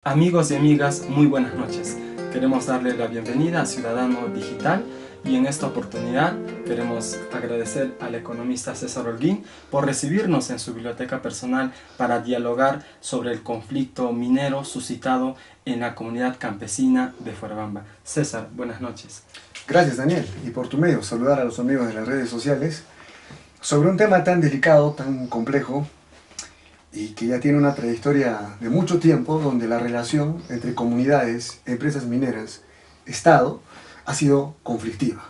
Amigos y amigas, muy buenas noches. Queremos darle la bienvenida a Ciudadano Digital y en esta oportunidad queremos agradecer al economista César Holguín por recibirnos en su biblioteca personal para dialogar sobre el conflicto minero suscitado en la comunidad campesina de Fuerabamba. César, buenas noches. Gracias, Daniel, y por tu medio saludar a los amigos de las redes sociales sobre un tema tan delicado, tan complejo y que ya tiene una trayectoria de mucho tiempo, donde la relación entre comunidades, empresas mineras, Estado ha sido conflictiva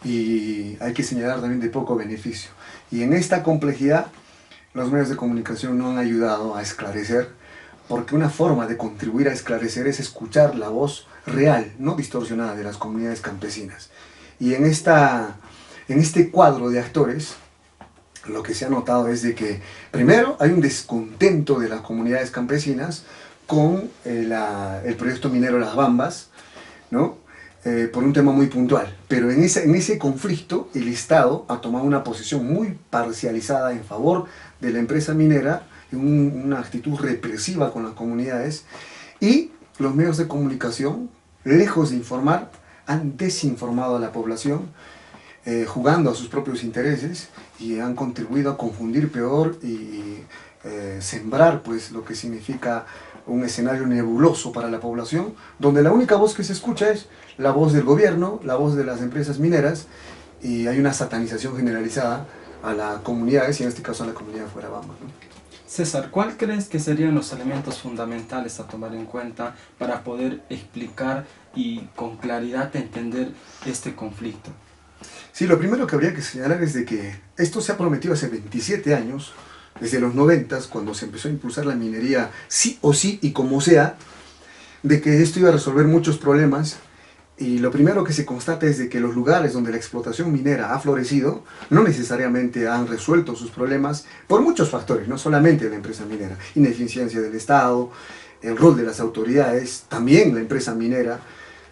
y hay que señalar también de poco beneficio. Y en esta complejidad los medios de comunicación no han ayudado a esclarecer, porque una forma de contribuir a esclarecer es escuchar la voz real, no distorsionada, de las comunidades campesinas. Y en este cuadro de actores, lo que se ha notado es de que, primero, hay un descontento de las comunidades campesinas con el proyecto minero Las Bambas, ¿no? Por un tema muy puntual. Pero en ese conflicto, el Estado ha tomado una posición muy parcializada en favor de la empresa minera, una actitud represiva con las comunidades, y los medios de comunicación, lejos de informar, han desinformado a la población, jugando a sus propios intereses, y han contribuido a confundir peor y sembrar pues lo que significa un escenario nebuloso para la población, donde la única voz que se escucha es la voz del gobierno, la voz de las empresas mineras, y hay una satanización generalizada a las comunidades, y en este caso a la comunidad de Fuerabamba, ¿no? César, ¿cuál crees que serían los elementos fundamentales a tomar en cuenta para poder explicar y con claridad entender este conflicto? Sí, lo primero que habría que señalar es de que esto se ha prometido hace 27 años, desde los 90, cuando se empezó a impulsar la minería sí o sí y como sea, de que esto iba a resolver muchos problemas. Y lo primero que se constata es de que los lugares donde la explotación minera ha florecido no necesariamente han resuelto sus problemas por muchos factores, no solamente de la empresa minera, ineficiencia del Estado, el rol de las autoridades, también la empresa minera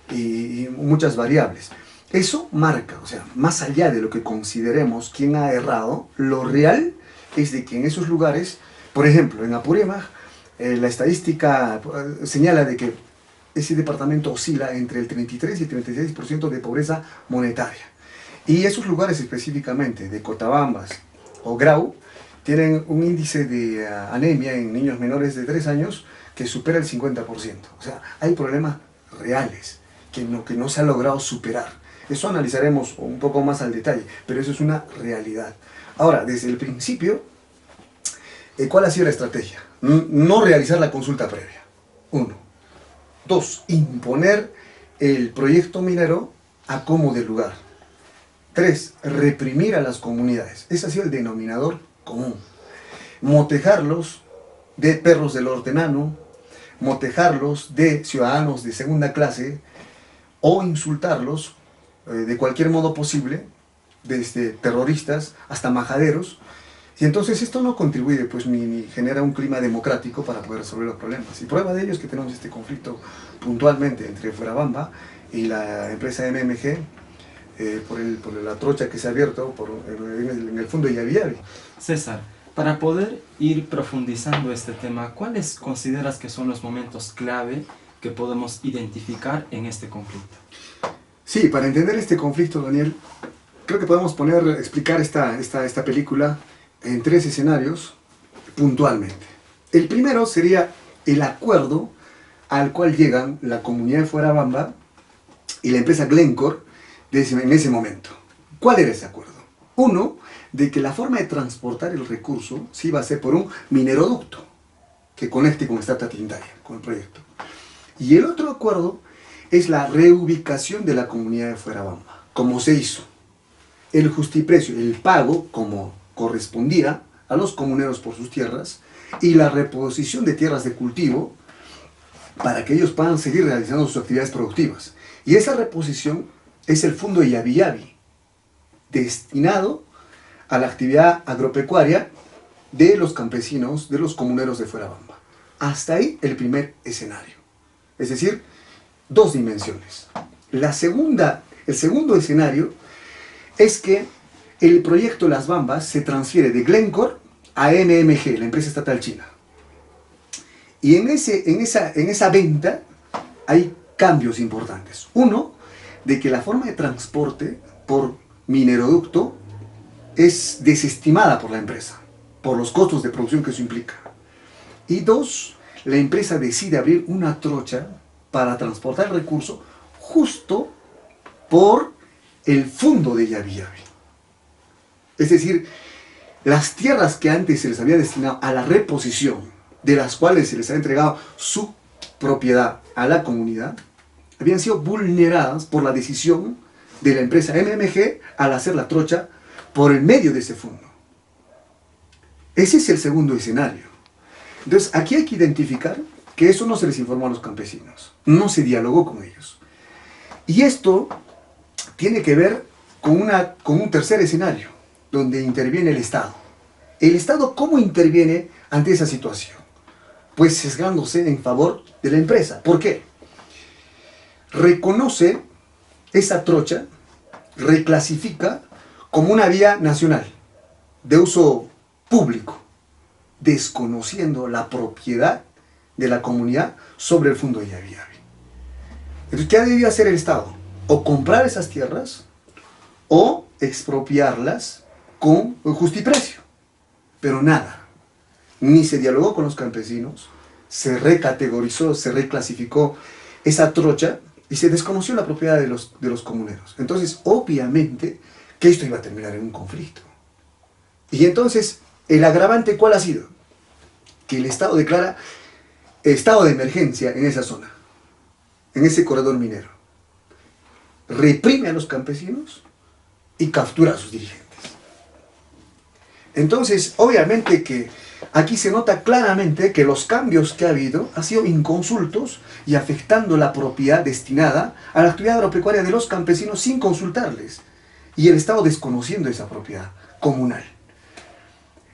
y muchas variables. Eso marca, o sea, más allá de lo que consideremos quién ha errado, lo real es de que en esos lugares, por ejemplo, en Apurímac, la estadística señala de que ese departamento oscila entre el 33 y el 36% de pobreza monetaria. Y esos lugares específicamente, de Cotabambas o Grau, tienen un índice de anemia en niños menores de 3 años que supera el 50%. O sea, hay problemas reales que no se ha logrado superar. Eso analizaremos un poco más al detalle, pero eso es una realidad. Ahora, desde el principio, ¿cuál ha sido la estrategia? No realizar la consulta previa. 1. 2. Imponer el proyecto minero a como de lugar. 3. Reprimir a las comunidades. Ese ha sido el denominador común. Motejarlos de perros del hortenano, motejarlos de ciudadanos de segunda clase, o insultarlos de cualquier modo posible, desde terroristas hasta majaderos. Y entonces esto no contribuye, pues, ni genera un clima democrático para poder resolver los problemas. Y prueba de ello es que tenemos este conflicto puntualmente entre Fuerabamba y la empresa MMG, por la trocha que se ha abierto en el fondo de Yavi Yavi. César, para poder ir profundizando este tema, ¿cuáles consideras que son los momentos clave que podemos identificar en este conflicto? Sí, para entender este conflicto, Daniel, creo que podemos explicar esta película en 3 escenarios puntualmente. El primero sería el acuerdo al cual llegan la comunidad de Fuerabamba y la empresa Glencore en ese momento. ¿Cuál era ese acuerdo? Uno, de que la forma de transportar el recurso se iba a hacer por un mineroducto que conecte con esta Tatindaria, con el proyecto. Y el otro acuerdo es la reubicación de la comunidad de Fuerabamba. ¿Cómo se hizo? El justiprecio, el pago como correspondía a los comuneros por sus tierras, y la reposición de tierras de cultivo para que ellos puedan seguir realizando sus actividades productivas. Y esa reposición es el fondo de Yavi Yavi, destinado a la actividad agropecuaria de los campesinos, de los comuneros de Fuerabamba. Hasta ahí el primer escenario. Es decir, 2 dimensiones. El segundo escenario es que el proyecto Las Bambas se transfiere de Glencore a MMG, la empresa estatal china. Y en esa venta hay cambios importantes. Uno, de que la forma de transporte por mineroducto es desestimada por la empresa, por los costos de producción que eso implica. Y dos, la empresa decide abrir una trocha para transportar el recurso justo por el fondo de Yavi-Yavi. Es decir, las tierras que antes se les había destinado a la reposición, de las cuales se les había entregado su propiedad a la comunidad, habían sido vulneradas por la decisión de la empresa MMG al hacer la trocha por el medio de ese fondo. Ese es el segundo escenario. Entonces, aquí hay que identificar que eso no se les informó a los campesinos, no se dialogó con ellos. Y esto tiene que ver con un tercer escenario, donde interviene el Estado. ¿El Estado cómo interviene ante esa situación? Pues sesgándose en favor de la empresa. ¿Por qué? Reconoce esa trocha, reclasifica como una vía nacional de uso público, desconociendo la propiedad de la comunidad sobre el fondo de Yavi-Yavi. Entonces, ¿qué debió hacer el Estado? O comprar esas tierras o expropiarlas con justiprecio. Pero nada, ni se dialogó con los campesinos, se recategorizó, se reclasificó esa trocha y se desconoció la propiedad de los comuneros. Entonces, obviamente, que esto iba a terminar en un conflicto. Y entonces, ¿el agravante cuál ha sido? Que el Estado declara estado de emergencia en esa zona, en ese corredor minero. Reprime a los campesinos y captura a sus dirigentes. Entonces, obviamente que aquí se nota claramente que los cambios que ha habido han sido inconsultos y afectando la propiedad destinada a la actividad agropecuaria de los campesinos sin consultarles. Y el Estado desconociendo esa propiedad comunal.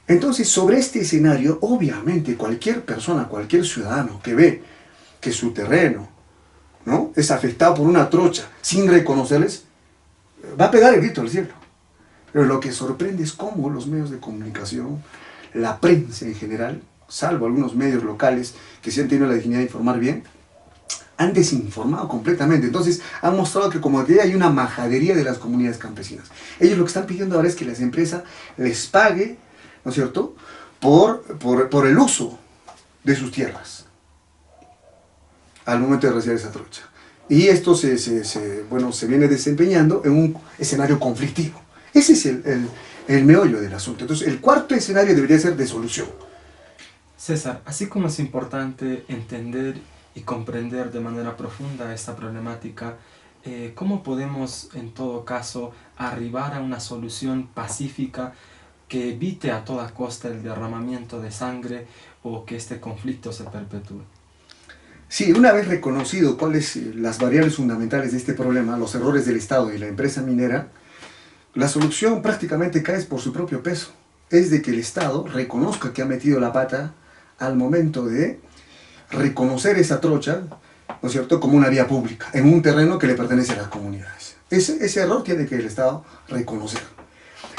Entonces, sobre este escenario, obviamente cualquier persona, cualquier ciudadano que ve que su terreno, ¿no?, es afectado por una trocha sin reconocerles, va a pegar el grito al cielo. Pero lo que sorprende es cómo los medios de comunicación, la prensa en general, salvo algunos medios locales que sí han tenido la dignidad de informar bien, han desinformado completamente. Entonces han mostrado que como que hay una majadería de las comunidades campesinas. Ellos lo que están pidiendo ahora es que las empresas les pague, ¿no es cierto?, por el uso de sus tierras al momento de recibir esa trocha. Y esto se viene desempeñando en un escenario conflictivo. Ese es el meollo del asunto. Entonces, el cuarto escenario debería ser de solución. César, así como es importante entender y comprender de manera profunda esta problemática, ¿cómo podemos, en todo caso, arribar a una solución pacífica que evite a toda costa el derramamiento de sangre o que este conflicto se perpetúe? Sí, una vez reconocido cuáles las variables fundamentales de este problema, los errores del Estado y la empresa minera, la solución prácticamente cae por su propio peso. Es de que el Estado reconozca que ha metido la pata al momento de reconocer esa trocha, ¿no es cierto?, como una vía pública, en un terreno que le pertenece a las comunidades. Ese error tiene que el Estado reconocer.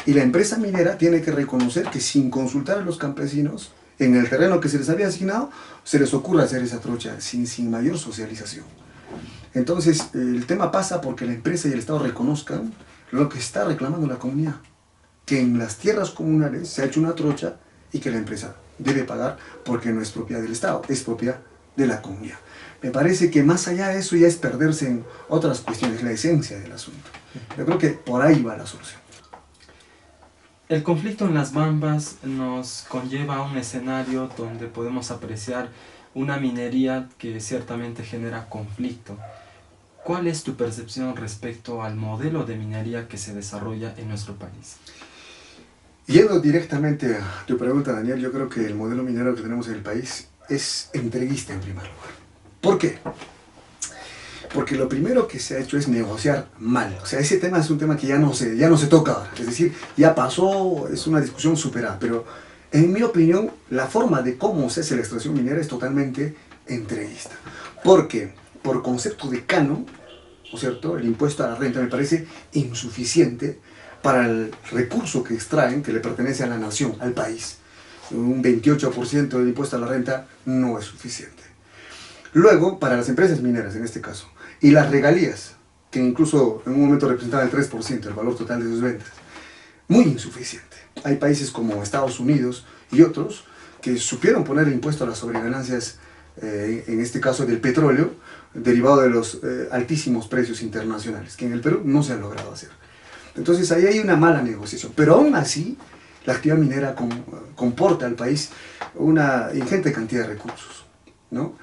Y la empresa minera tiene que reconocer que sin consultar a los campesinos, en el terreno que se les había asignado, se les ocurre hacer esa trocha sin mayor socialización. Entonces, el tema pasa porque la empresa y el Estado reconozcan lo que está reclamando la comunidad, que en las tierras comunales se ha hecho una trocha y que la empresa debe pagar porque no es propiedad del Estado, es propiedad de la comunidad. Me parece que más allá de eso ya es perderse en otras cuestiones, la esencia del asunto. Yo creo que por ahí va la solución. El conflicto en las Bambas nos conlleva a un escenario donde podemos apreciar una minería que ciertamente genera conflicto. ¿Cuál es tu percepción respecto al modelo de minería que se desarrolla en nuestro país? Yendo directamente a tu pregunta, Daniel, yo creo que el modelo minero que tenemos en el país es entreguista en primer lugar. ¿Por qué? Porque lo primero que se ha hecho es negociar mal. O sea, ese tema es un tema que ya no se toca ahora. Es decir, ya pasó, es una discusión superada. Pero, en mi opinión, la forma de cómo se hace la extracción minera es totalmente entreguista. Porque, por concepto de canon, ¿no es cierto?, el impuesto a la renta me parece insuficiente para el recurso que extraen, que le pertenece a la nación, al país. un 28% del impuesto a la renta no es suficiente. Luego, para las empresas mineras en este caso, y las regalías, que incluso en un momento representaban el 3% del valor total de sus ventas, muy insuficiente. Hay países como Estados Unidos y otros que supieron poner el impuesto a las sobreganancias, en este caso del petróleo, derivado de los altísimos precios internacionales, que en el Perú no se ha logrado hacer. Entonces ahí hay una mala negociación, pero aún así la actividad minera comporta al país una ingente cantidad de recursos, ¿no?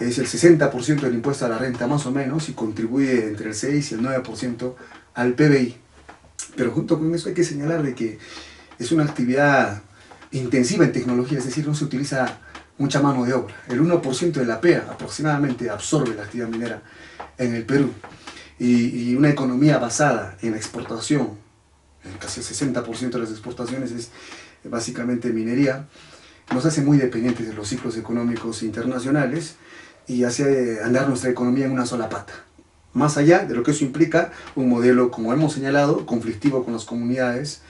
Es el 60% del impuesto a la renta más o menos y contribuye entre el 6 y el 9% al PBI. Pero junto con eso hay que señalar de que es una actividad intensiva en tecnología, es decir, no se utiliza mucha mano de obra. El 1% de la PEA aproximadamente absorbe la actividad minera en el Perú. Y una economía basada en la exportación, casi el 60% de las exportaciones es básicamente minería, nos hace muy dependientes de los ciclos económicos internacionales y hace andar nuestra economía en una sola pata. Más allá de lo que eso implica, un modelo, como hemos señalado, conflictivo con las comunidades,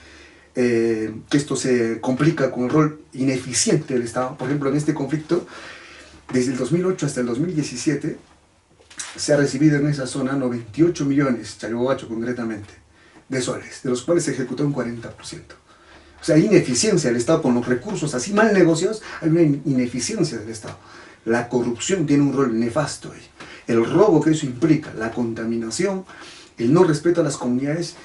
que esto se complica con el rol ineficiente del Estado. Por ejemplo, en este conflicto, desde el 2008 hasta el 2017, se ha recibido en esa zona 98 millones, Chalhuacho concretamente, de soles, de los cuales se ejecutó un 40%. O sea, hay ineficiencia del Estado con los recursos así mal negociados, hay una ineficiencia del Estado. La corrupción tiene un rol nefasto ahí. El robo que eso implica, la contaminación, el no respeto a las comunidades,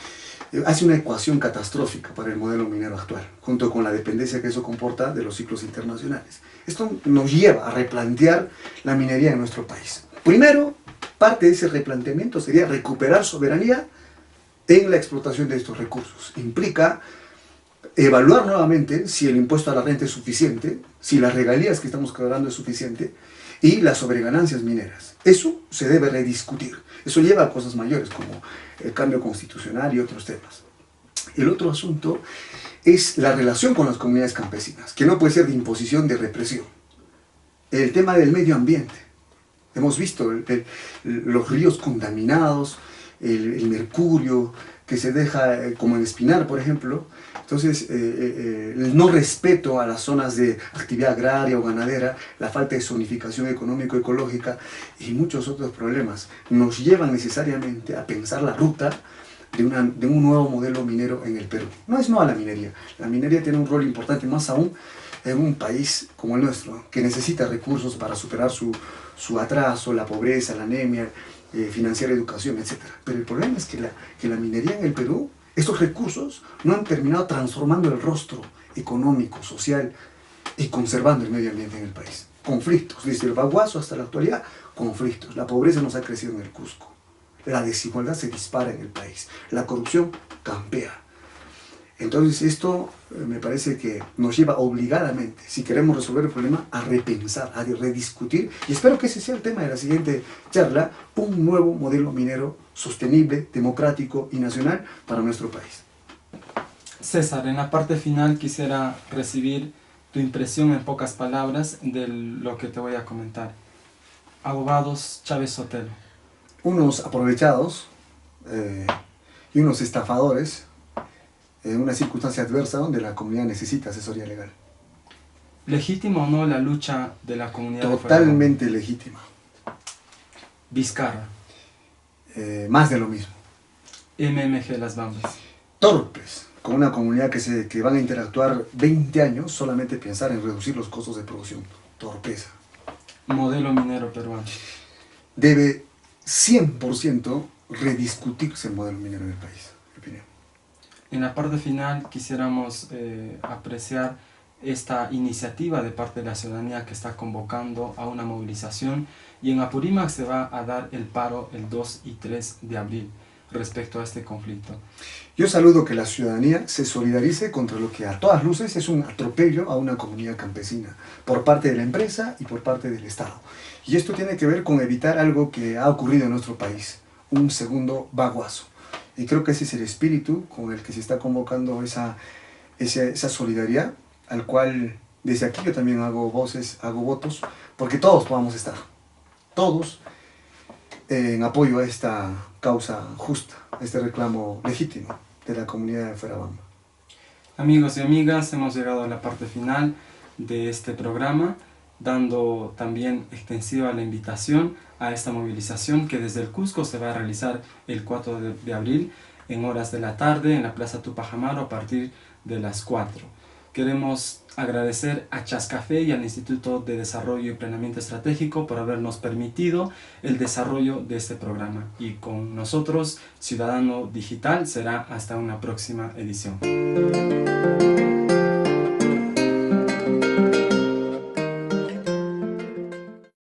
hace una ecuación catastrófica para el modelo minero actual, junto con la dependencia que eso comporta de los ciclos internacionales. Esto nos lleva a replantear la minería en nuestro país. Primero, parte de ese replanteamiento sería recuperar soberanía en la explotación de estos recursos. Implica evaluar nuevamente si el impuesto a la renta es suficiente, si las regalías que estamos cobrando es suficiente y las sobreganancias mineras. Eso se debe rediscutir. Eso lleva a cosas mayores como el cambio constitucional y otros temas. El otro asunto es la relación con las comunidades campesinas, que no puede ser de imposición, de represión. El tema del medio ambiente. Hemos visto los ríos contaminados, el mercurio que se deja como en Espinar, por ejemplo. Entonces, el no respeto a las zonas de actividad agraria o ganadera, la falta de zonificación económico-ecológica y muchos otros problemas nos llevan necesariamente a pensar la ruta de un nuevo modelo minero en el Perú. No es no a la minería tiene un rol importante, más aún en un país como el nuestro, que necesita recursos para superar su atraso, la pobreza, la anemia, financiar educación, etc. Pero el problema es que la minería en el Perú, estos recursos no han terminado transformando el rostro económico, social y conservando el medio ambiente en el país. Conflictos, desde el Baguazo hasta la actualidad, conflictos. La pobreza nos ha crecido en el Cusco. La desigualdad se dispara en el país. La corrupción campea. Entonces esto me parece que nos lleva obligadamente, si queremos resolver el problema, a repensar, a rediscutir, y espero que ese sea el tema de la siguiente charla, un nuevo modelo minero sostenible, democrático y nacional para nuestro país. César, en la parte final quisiera recibir tu impresión en pocas palabras de lo que te voy a comentar. Abogados Chávez Sotelo. Unos aprovechados y unos estafadores en una circunstancia adversa donde la comunidad necesita asesoría legal. ¿Legítima o no la lucha de la comunidad? Totalmente legítima. Vizcarra. Más de lo mismo. MMG Las Bambas. Torpes, con una comunidad que van a interactuar 20 años, solamente pensar en reducir los costos de producción. Torpeza. Modelo minero peruano. Debe 100% rediscutirse el modelo minero en el país, en mi opinión. En la parte final quisiéramos apreciar esta iniciativa de parte de la ciudadanía que está convocando a una movilización, y en Apurímac se va a dar el paro el 2 y 3 de abril respecto a este conflicto. Yo saludo que la ciudadanía se solidarice contra lo que a todas luces es un atropello a una comunidad campesina por parte de la empresa y por parte del Estado. Y esto tiene que ver con evitar algo que ha ocurrido en nuestro país, un segundo Baguazo. Y creo que ese es el espíritu con el que se está convocando esa solidaridad, al cual desde aquí yo también hago voces, hago votos, porque todos podamos estar, todos en apoyo a esta causa justa, a este reclamo legítimo de la comunidad de Fuerabamba. Amigos y amigas, hemos llegado a la parte final de este programa, dando también extensiva la invitación a esta movilización que desde el Cusco se va a realizar el 4 de abril en horas de la tarde en la Plaza Tupac Amaru a partir de las 4. Queremos agradecer a Chascafé y al Instituto de Desarrollo y Planeamiento Estratégico por habernos permitido el desarrollo de este programa. Y con nosotros, Ciudadano Digital, será hasta una próxima edición.